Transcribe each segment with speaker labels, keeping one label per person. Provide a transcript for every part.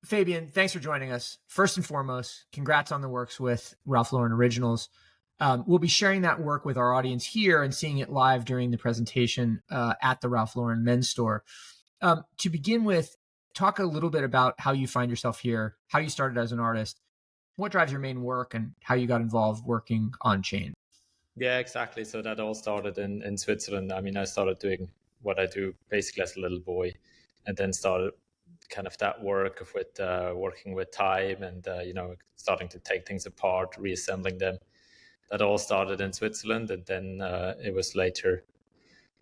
Speaker 1: Fabian, thanks for joining us. First and foremost, congrats on the works with Ralph Lauren Originals. We'll be sharing that work with our audience here and seeing it live during the presentation at the Ralph Lauren men's store. To begin with, talk a little bit about how you find yourself here, how you started as an artist, what drives your main work, and how you got involved working on chain.
Speaker 2: Yeah, exactly. So that all started in Switzerland. I mean, I started doing what I do basically as a little boy, and then started kind of that work with working with time and starting to take things apart, reassembling them. That all started in Switzerland, and then it was later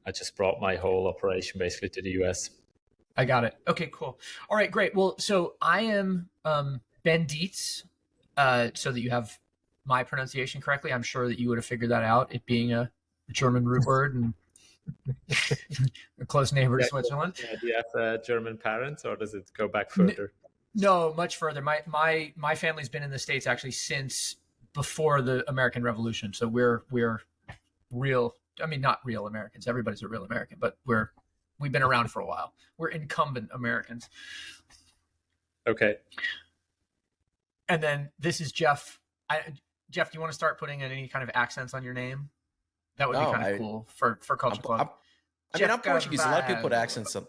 Speaker 2: I just brought my whole operation basically to the US.
Speaker 1: I got it. Okay, cool. All right, great. Well, so I am Ben Dietz, so that you have my pronunciation correctly. I'm sure that you would have figured that out, it being a German root word and a close neighbor to Switzerland.
Speaker 2: Yeah, do you have German parents, or does it go back further?
Speaker 1: No, much further. My family's been in the States actually since before the American Revolution. So we're real. I mean, not real Americans. Everybody's a real American, but we've been around for a while. We're incumbent Americans.
Speaker 2: Okay.
Speaker 1: And then this is Jeff. Jeff, do you want to start putting any kind of accents on your name? That would be kind of cool for Culture Club.
Speaker 3: I'm Portuguese. A lot of people put accents on.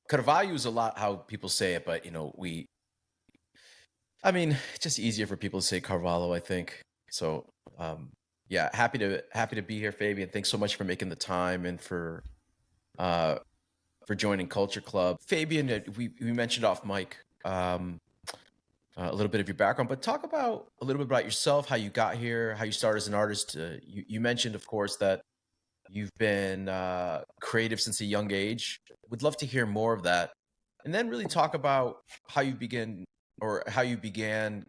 Speaker 3: Carvalho is a lot how people say it, but it's just easier for people to say Carvalho, I think. So, happy to be here, Fabian. Thanks so much for making the time and for joining Culture Club. Fabian, we mentioned off mic a little bit of your background, but talk about a little bit about yourself, how you got here, how you started as an artist. You mentioned, of course, that you've been creative since a young age. Would love to hear more of that. And then really talk about how you began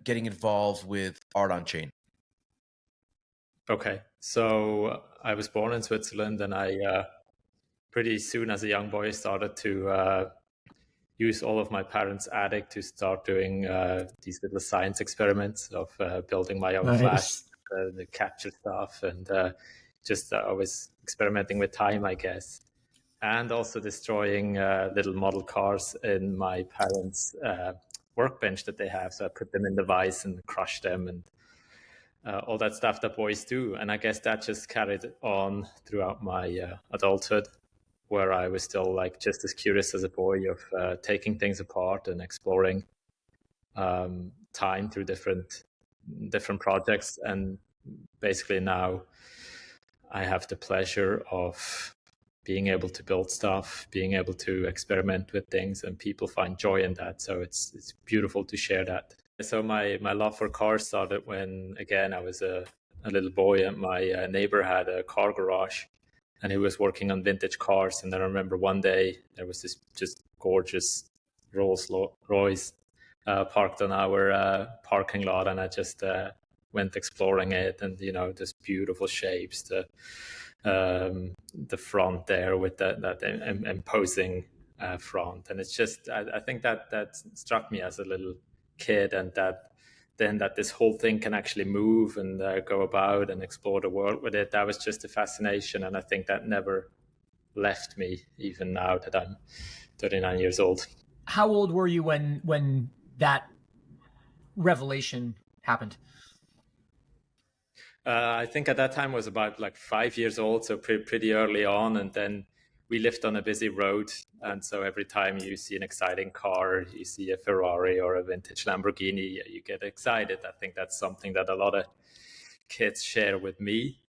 Speaker 3: getting involved with art on chain.
Speaker 2: Okay. So I was born in Switzerland, and I pretty soon as a young boy started to use all of my parents' attic to start doing these little science experiments of building my own flash, the capture stuff, and I was experimenting with time, I guess, and also destroying little model cars in my parents' workbench that they have. So I put them in the vise and crushed them, and all that stuff that boys do. And I guess that just carried on throughout my adulthood, where I was still just as curious as a boy of taking things apart and exploring time through different projects. And basically now I have the pleasure of being able to build stuff, being able to experiment with things, and people find joy in that. So it's beautiful to share that. So my love for cars started when, again, I was a little boy, and my neighbor had a car garage, and he was working on vintage cars. And I remember one day there was this just gorgeous Rolls Royce parked on our parking lot, and I just went exploring it, and this beautiful shapes, the front there with that imposing front, and it's just I think that struck me as a little kid, and that this whole thing can actually move and go about and explore the world with it. That was just a fascination, and I think that never left me, even now that I'm 39 years old.
Speaker 1: How old were you when that revelation happened?
Speaker 2: I think at that time I was about 5 years old, so pretty early on. And then we lived on a busy road, and so every time you see an exciting car, you see a Ferrari or a vintage Lamborghini, you get excited. I think that's something that a lot of kids share with me.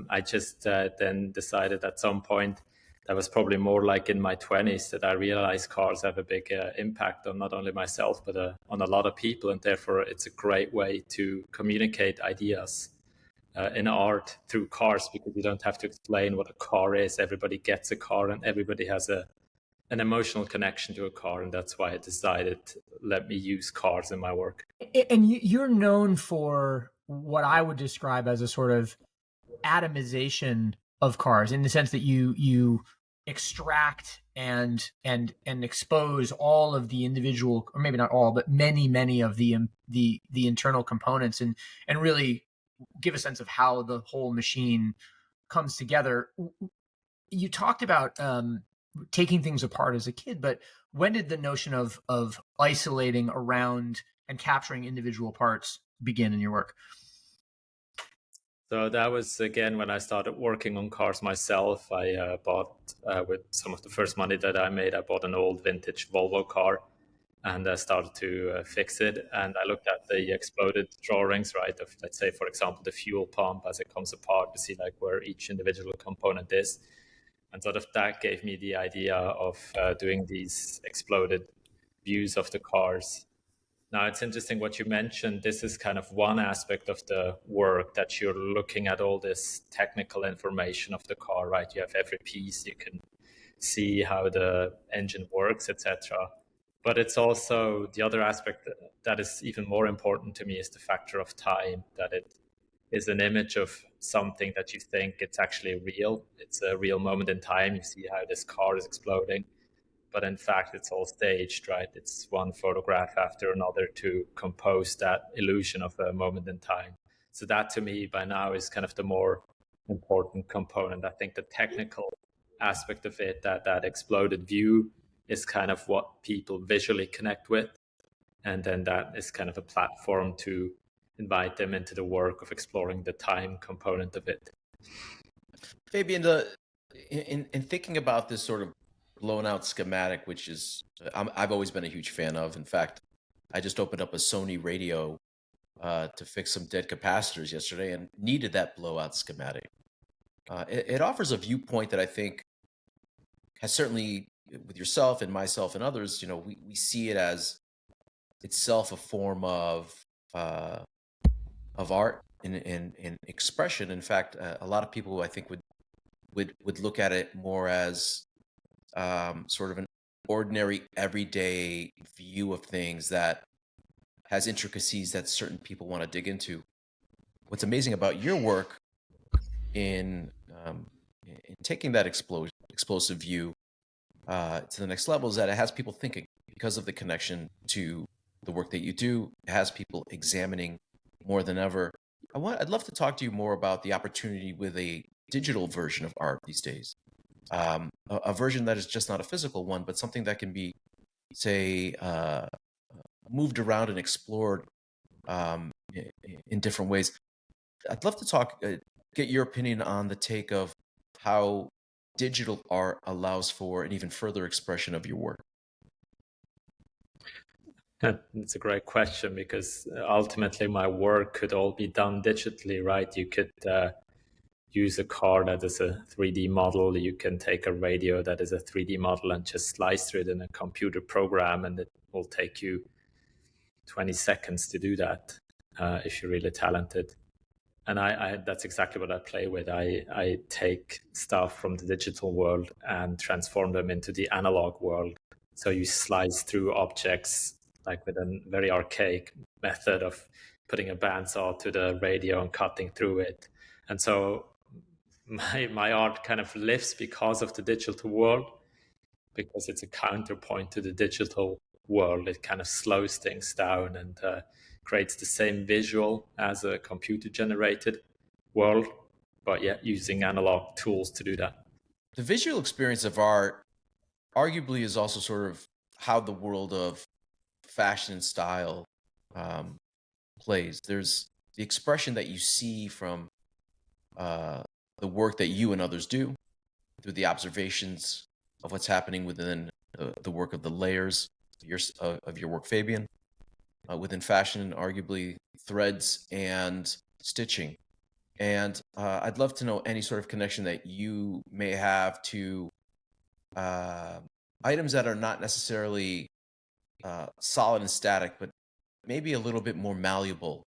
Speaker 2: I just then decided at some point, that was probably more in my 20s, that I realized cars have a big impact on not only myself, but on a lot of people. And therefore, it's a great way to communicate ideas in art through cars, because you don't have to explain what a car is. Everybody gets a car, and everybody has an emotional connection to a car. And that's why I decided, let me use cars in my work.
Speaker 1: And you're known for what I would describe as a sort of atomization of cars, in the sense that you extract and expose all of the individual, or maybe not all, but many of the internal components, and really give a sense of how the whole machine comes together. You talked about taking things apart as a kid, but when did the notion of isolating around and capturing individual parts begin in your work?
Speaker 2: So that was again when I started working on cars myself. I bought with some of the first money that I made, I bought an old vintage Volvo car, and I started to fix it. And I looked at the exploded drawings, right, of, let's say, for example, the fuel pump as it comes apart, to see like where each individual component is. And sort of that gave me the idea of doing these exploded views of the cars. Now, it's interesting what you mentioned. This is kind of one aspect of the work, that you're looking at all this technical information of the car, right? You have every piece, you can see how the engine works, etc. But it's also the other aspect that is even more important to me is the factor of time, that it is an image of something that you think it's actually real. It's a real moment in time. You see how this car is exploding. But in fact, it's all staged, right? It's one photograph after another to compose that illusion of a moment in time. So that to me by now is kind of the more important component. I think the technical aspect of it, that exploded view, is kind of what people visually connect with. And then that is kind of a platform to invite them into the work of exploring the time component of it.
Speaker 3: Fabian, in thinking about this sort of blown out schematic, which is I've always been a huge fan of. In fact, I just opened up a Sony radio to fix some dead capacitors yesterday and needed that blowout schematic. It offers a viewpoint that I think has certainly, with yourself and myself and others, we see it as itself a form of art and expression. In fact, a lot of people I think would look at it more as sort of an ordinary, everyday view of things that has intricacies that certain people want to dig into. What's amazing about your work in taking that explosive view to the next level is that it has people thinking because of the connection to the work that you do. It has people examining more than ever. I'd love to talk to you more about the opportunity with a digital version of art these days. A version that is just not a physical one, but something that can be, say, moved around and explored in different ways. I'd love to get your opinion on the take of how digital art allows for an even further expression of your work.
Speaker 2: It's a great question, because ultimately my work could all be done digitally, right? You could use a car that is a 3D model. You can take a radio that is a 3D model and just slice through it in a computer program, and it will take you 20 seconds to do that if you're really talented. And that's exactly what I play with. I take stuff from the digital world and transform them into the analog world. So you slice through objects like with a very archaic method of putting a bandsaw to the radio and cutting through it. And so my art kind of lives because of the digital world, because it's a counterpoint to the digital world. It kind of slows things down and creates the same visual as a computer-generated world, but yet using analog tools to do that.
Speaker 3: The visual experience of art arguably is also sort of how the world of fashion and style plays. There's the expression that you see from the work that you and others do through the observations of what's happening within the work of the layers of your work, Fabian, within fashion, arguably threads and stitching. And I'd love to know any sort of connection that you may have to items that are not necessarily solid and static, but maybe a little bit more malleable.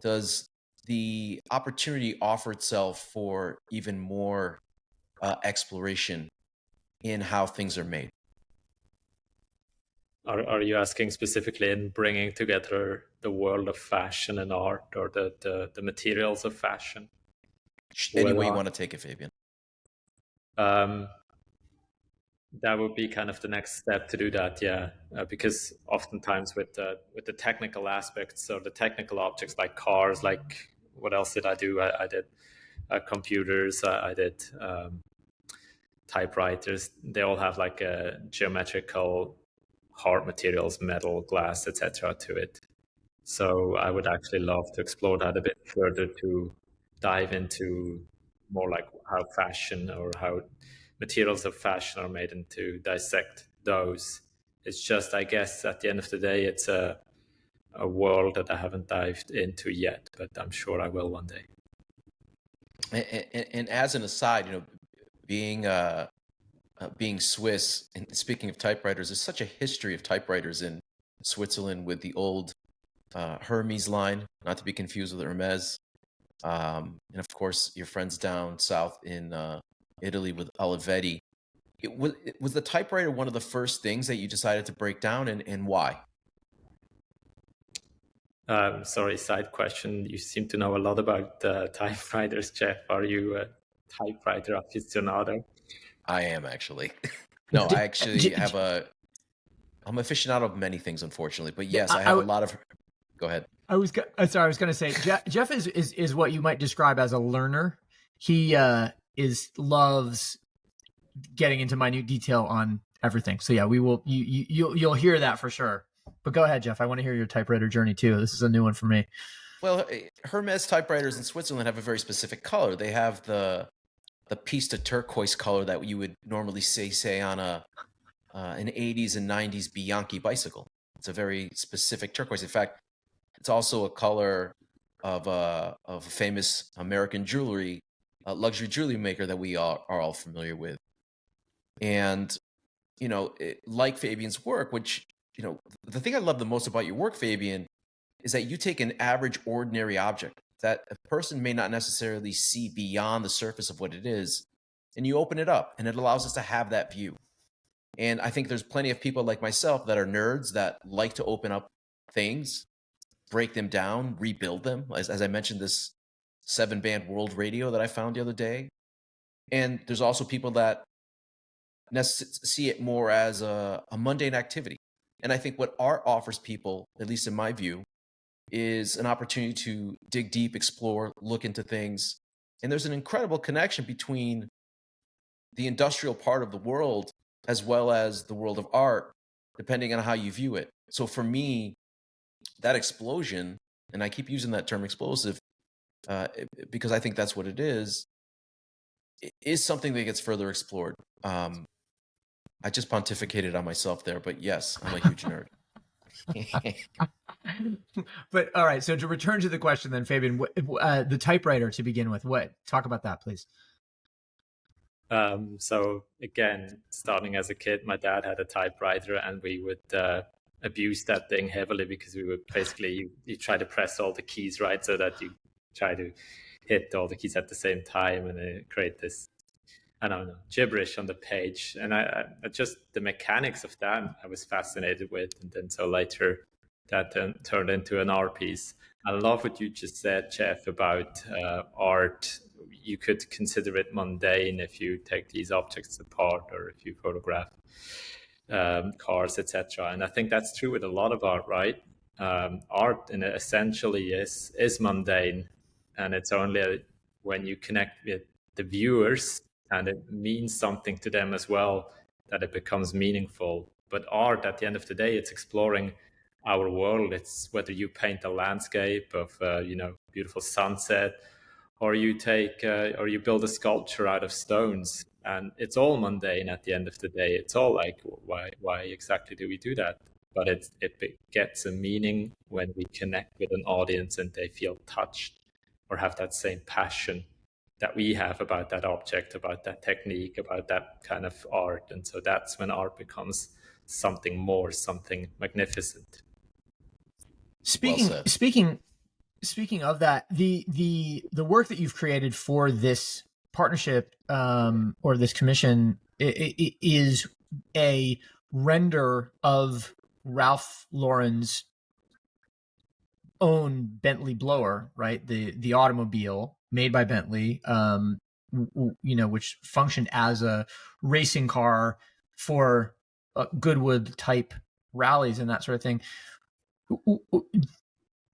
Speaker 3: Does the opportunity offer itself for even more exploration in how things are made?
Speaker 2: Are you asking specifically in bringing together the world of fashion and art, or the materials of fashion?
Speaker 3: Any way you want to take it, Fabian.
Speaker 2: That would be kind of the next step to do that, yeah. Because oftentimes with the technical aspects, or the technical objects like cars, like what else did I do? I did computers, I did typewriters, they all have like a geometrical hard materials, metal, glass, etc. to it. So I would actually love to explore that a bit further, to dive into more like how fashion or how materials of fashion are made, and to dissect those. It's just, I guess, at the end of the day, it's a world that I haven't dived into yet, but I'm sure I will one day.
Speaker 3: And as an aside, being Swiss, and speaking of typewriters, there's such a history of typewriters in Switzerland with the old Hermes line, not to be confused with Hermes. And of course, your friends down south in Italy with Olivetti. Was the typewriter one of the first things that you decided to break down, and why?
Speaker 2: Sorry, side question. You seem to know a lot about typewriters, Jeff. Are you a typewriter aficionado?
Speaker 3: I am actually. No, I actually have I'm aficionado of many things, unfortunately. But yes, I have a lot of. Go ahead.
Speaker 1: I was going to say, Jeff is what you might describe as a learner. He loves getting into minute detail on everything. So yeah, we will. You'll hear that for sure. But go ahead, Jeff. I want to hear your typewriter journey too. This is a new one for me.
Speaker 3: Well, Hermes typewriters in Switzerland have a very specific color. They have the pista turquoise color that you would normally say on an 80s and 90s Bianchi bicycle. It's a very specific turquoise. In fact, it's also a color of a famous American luxury jewelry maker that we are all familiar with. And, like Fabian's work, which, the thing I love the most about your work, Fabian, is that you take an average, ordinary object that a person may not necessarily see beyond the surface of what it is, and you open it up, and it allows us to have that view. And I think there's plenty of people like myself that are nerds that like to open up things, break them down, rebuild them. As I mentioned, this 7-band world radio that I found the other day. And there's also people that see it more as a mundane activity. And I think what art offers people, at least in my view, is an opportunity to dig deep, explore, look into things. And there's an incredible connection between the industrial part of the world as well as the world of art, depending on how you view it. So for me, that explosion, and I keep using that term explosive because I think that's what it is something that gets further explored. I just pontificated on myself there, but yes, I'm a huge nerd.
Speaker 1: But all right, so to return to the question then, Fabian, the typewriter to begin with, talk about that, please.
Speaker 2: So again, starting as a kid, my dad had a typewriter, and we would abuse that thing heavily because we would basically, you try to press all the keys, right? So that you try to hit all the keys at the same time, and create this, I don't know, gibberish on the page. And I just, the mechanics of that I was fascinated with. And then so later that turned into an art piece. I love what you just said, Jeff, about art. You could consider it mundane if you take these objects apart, or if you photograph cars, etc. And I think that's true with a lot of art, right? Art essentially is mundane, and it's only when you connect with the viewers and it means something to them as well that it becomes meaningful. But art, at the end of the day, it's exploring our world. It's whether you paint a landscape of beautiful sunset, or you or you build a sculpture out of stones, and it's all mundane at the end of the day. It's all like, why exactly do we do that? But it gets a meaning when we connect with an audience and they feel touched or have that same passion that we have about that object, about that technique, about that kind of art. And so that's when art becomes something more, something magnificent.
Speaker 1: Speaking of that, the work that you've created for this partnership or this commission is a render of Ralph Lauren's own Bentley Blower, right? The automobile made by Bentley, which functioned as a racing car for Goodwood type rallies and that sort of thing.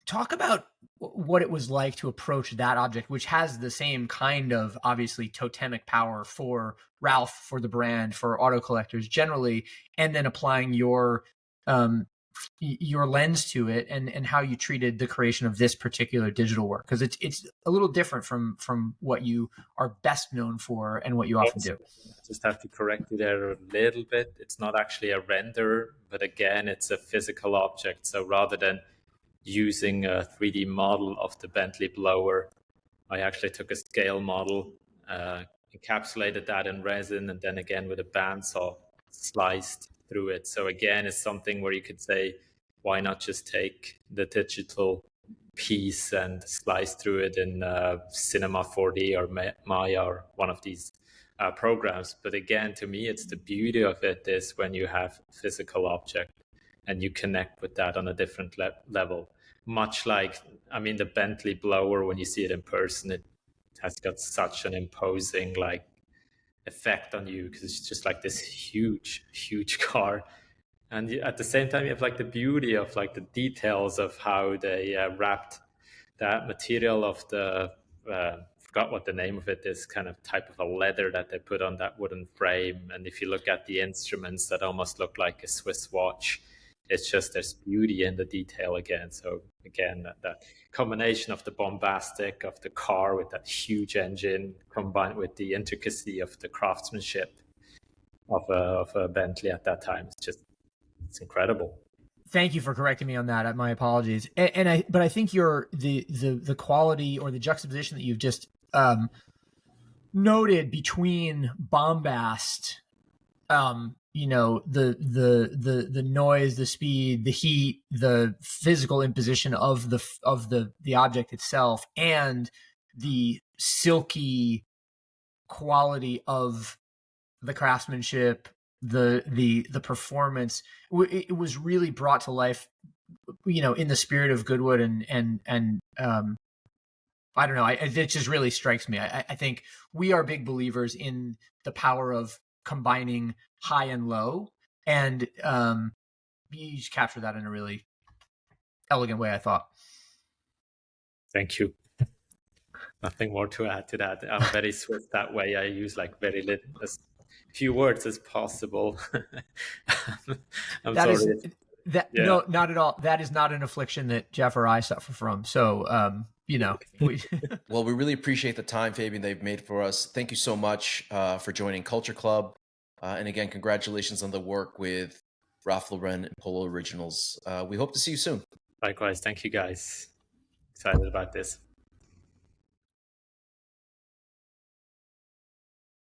Speaker 1: Talk about what it was like to approach that object, which has the same kind of obviously totemic power for Ralph, for the brand, for auto collectors generally, and then applying your lens to it, and how you treated the creation of this particular digital work, because it's a little different from what you are best known for and what you often do.
Speaker 2: Just have to correct you there a little bit. It's not actually a render, but again, it's a physical object. So rather than using a 3D model of the Bentley Blower, I actually took a scale model, encapsulated that in resin, and then again with a bandsaw sliced through it. So again, it's something where you could say, why not just take the digital piece and slice through it in Cinema 4D or Maya or one of these programs. But again, to me, it's the beauty of it is when you have a physical object and you connect with that on a different level. Much like, I mean, the Bentley Blower, when you see it in person, it has got such an imposing like effect on you, because it's just like this huge car. And at the same time, you have like the beauty of like the details of how they wrapped that material of the, forgot what the name of it is, kind of type of a leather that they put on that wooden frame. And if you look at the instruments that almost look like a Swiss watch, it's just there's beauty in the detail again. So again, that combination of the bombastic of the car with that huge engine combined with the intricacy of the craftsmanship of a Bentley at that time, it's incredible.
Speaker 1: Thank you for correcting me on that. My apologies. But I think the quality or the juxtaposition that you've just noted between bombast, you know, the noise, the speed, the heat, the physical imposition of the object itself, and the silky quality of the craftsmanship, the performance, it was really brought to life, you know, in the spirit of Goodwood, and I don't know, it just really strikes me. I think we are big believers in the power of combining high and low, and you just captured that in a really elegant way, I thought.
Speaker 2: Thank you. Nothing more to add to that. I'm very swift that way. I use like very little, as few words as possible. I'm sorry.
Speaker 1: No, not at all. That is not an affliction that Jeff or I suffer from. So, you know,
Speaker 3: well, we really appreciate the time, Fabian, they've made for us. Thank you so much for joining Culture Club. And again, congratulations on the work with Ralph Lauren and Polo Originals. We hope to see you soon.
Speaker 2: Likewise. Thank you, guys. Excited about this.